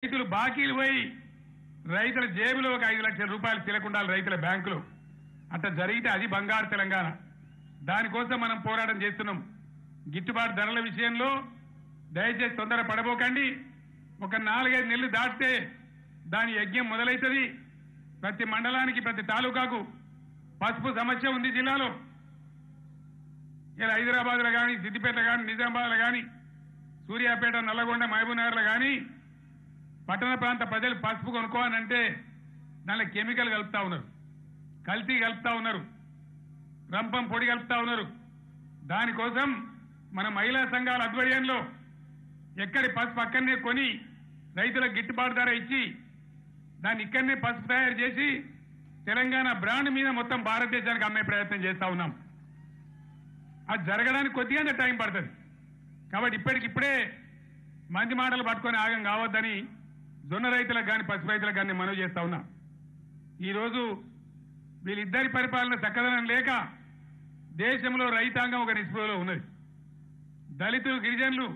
రైతులు బాకీలు పోయి రైతుల జేబులో ఒక 5 లక్షల రూపాయలు తిలకుండాలి రైతుల బ్యాంకులో. అట్లా జరిగితే అది బంగారు తెలంగాణ. దానికోసం మనం పోరాటం చేస్తున్నాం. గిట్టుబాటు ధరల విషయంలో దయచేసి తొందర పడబోకండి. ఒక 4-5 నెలలు దాటితే దాని యజ్ఞం మొదలైతుంది. ప్రతి మండలానికి ప్రతి తాలూకాకు పసుపు సమస్య ఉంది జిల్లాలో. ఇలా హైదరాబాద్లో కానీ, సిద్దిపేట కానీ, నిజామాబాద్లో కానీ, సూర్యాపేట, నల్లగొండ, మహబూబ్నగర్లో కానీ పట్టణ ప్రాంత ప్రజలు పసుపు కొనుక్కోవాలంటే దానిలో కెమికల్ కలుపుతా ఉన్నారు, కల్తీ కలుపుతా ఉన్నారు, రంపం పొడి కలుపుతా ఉన్నారు. దానికోసం మన మహిళా సంఘాల ఆధ్వర్యంలో ఎక్కడి పసుపు అక్కడనే కొని రైతులకు గిట్టుబాటు ధర ఇచ్చి దాన్ని ఇక్కడనే పసుపు తయారు చేసి తెలంగాణ బ్రాండ్ మీద మొత్తం భారతదేశానికి అమ్మే ప్రయత్నం చేస్తా ఉన్నాం. అది జరగడానికి కొద్దిగానే టైం పడుతుంది. కాబట్టి ఇప్పటికిప్పుడే మంది మాటలు పట్టుకొని ఆగం కావద్దని జొన్న రైతులకు కానీ పసుపు రైతులకు కానీ మనవి చేస్తా ఉన్నా. ఈరోజు వీళ్ళిద్దరి పరిపాలన చక్కదనం లేక దేశంలో రైతాంగం ఒక నిస్పృహలో ఉన్నది. దళితులు, గిరిజనులు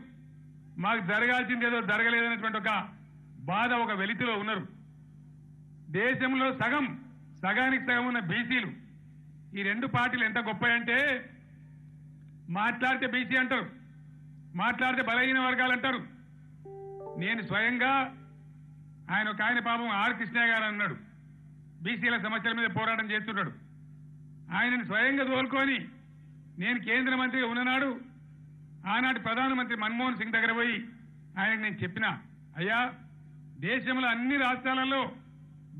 మాకు జరగాల్సిందేదో జరగలేదనేటువంటి ఒక బాధ, ఒక వెలితిలో ఉన్నారు. దేశంలో సగానికి సగం ఉన్న బీసీలు, ఈ రెండు పార్టీలు ఎంత గొప్పయంటే మాట్లాడితే బీసీ అంటారు, మాట్లాడితే బలహీన వర్గాలు అంటారు. నేను స్వయంగా ఆయన పాపం ఆర్ కృష్ణయ్య గారు అన్నాడు, బీసీల సమస్యల మీద పోరాటం చేస్తున్నాడు. ఆయనను స్వయంగా తోలుకొని నేను కేంద్ర మంత్రిగా ఉన్ననాడు ఆనాటి ప్రధానమంత్రి మన్మోహన్ సింగ్ దగ్గర పోయి ఆయనకు నేను చెప్పినా, అయ్యా దేశంలో అన్ని రాష్ట్రాలలో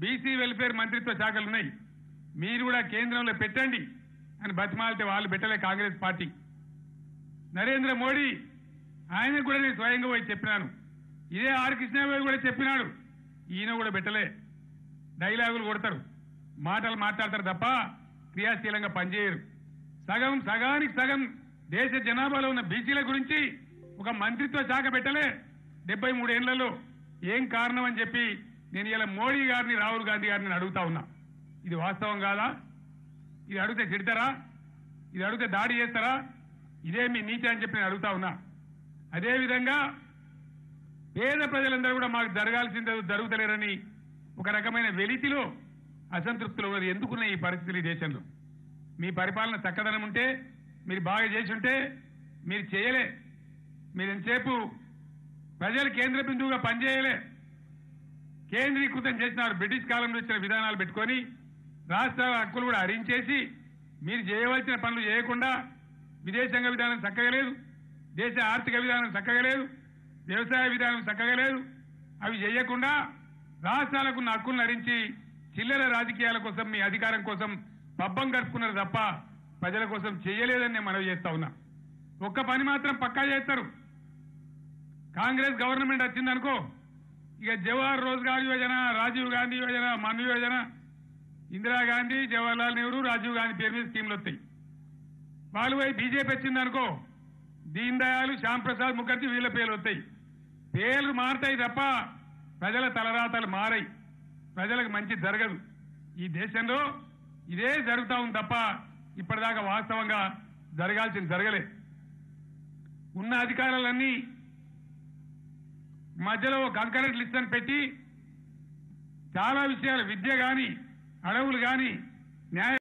బీసీ వెల్ఫేర్ మంత్రిత్వ శాఖలు ఉన్నాయి, మీరు కూడా కేంద్రంలో పెట్టండి అని బతిమాలితే వాళ్ళు పెట్టలే కాంగ్రెస్ పార్టీ. నరేంద్ర మోడీ ఆయన కూడా నేను స్వయంగా పోయి చెప్పినాను. ఇదే ఆర్ కృష్ణయ్య కూడా చెప్పినాడు, ఈయన కూడా పెట్టలే. డైలాగులు కొడతారు, మాటలు మాట్లాడతారు తప్ప క్రియాశీలంగా పనిచేయరు. సగానికి సగం దేశ జనాభాలో ఉన్న బీసీల గురించి ఒక మంత్రిత్వ శాఖ పెట్టలే 73 ఏళ్లలో. ఏం కారణం అని చెప్పి నేను ఇలా మోడీ గారిని, రాహుల్ గాంధీ గారిని అడుగుతా ఉన్నా. ఇది వాస్తవం కాదా? ఇది అడిగితే తిడతారా? ఇది అడిగితే దాడి చేస్తారా? ఇదే మీ నీతి అని చెప్పి నేను అడుగుతా ఉన్నా. అదేవిధంగా పేద ప్రజలందరూ కూడా మాకు జరగాల్సిందే జరుగుతలేరని ఒక రకమైన వెలితిలో, అసంతృప్తిలో ఎందుకున్నాయి ఈ పరిస్థితులు ఈ దేశంలో? మీ పరిపాలన చక్కదనం ఉంటే, మీరు బాగా చేసి ఉంటే మీరు చేయలే. మీరు ఎంతసేపు ప్రజలు కేంద్ర బిందువుగా పనిచేయలే, కేంద్రీకృతం చేసినారు. బ్రిటిష్ కాలంలో ఇచ్చిన విధానాలు పెట్టుకొని రాష్ట్రాల హక్కులు కూడా హరించేసి మీరు చేయవలసిన పనులు చేయకుండా విదేశాంగ విధానం చక్కగా లేదు, దేశ ఆర్థిక విధానం చక్కగా లేదు, వ్యవసాయ విధానం చక్కగా లేదు. అవి చేయకుండా రాష్ట్రాలకు హక్కులను హరించి చిల్లర రాజకీయాల కోసం, మీ అధికారం కోసం పబ్బం గడుపుకున్నారు తప్ప ప్రజల కోసం చేయలేదని నేను మనవి చేస్తా ఉన్నా. ఒక్క పని మాత్రం పక్కా చేస్తారు. కాంగ్రెస్ గవర్నమెంట్ వచ్చిందనుకో, ఇక జవహర్ రోజ్గార్ యోజన, రాజీవ్ గాంధీ యోజన, మన్ను యోజన, ఇందిరాగాంధీ, జవహర్లాల్ నెహ్రూ, రాజీవ్ గాంధీ పేరు మీద స్కీమ్లు వస్తాయి. వాళ్ళు పోయి బీజేపీ వచ్చిందనుకో, దీన్ దయాళ్, శ్యామ్ ప్రసాద్ ముఖర్జీ వీళ్ళ పేర్లు వస్తాయి. పేర్లు మారుతాయి తప్ప ప్రజల తలరాతలు మారాయి. ప్రజలకు మంచి జరగదు. ఈ దేశంలో ఇదే జరుగుతా ఉంది తప్ప ఇప్పటిదాకా వాస్తవంగా జరగాల్సింది జరగలే. ఉన్న అధికారాలన్నీ మధ్యలో కంకరెంట్ లిస్ట్ అని పెట్టి చాలా విషయాలు, విద్య కానీ, అడవులు కానీ, న్యాయ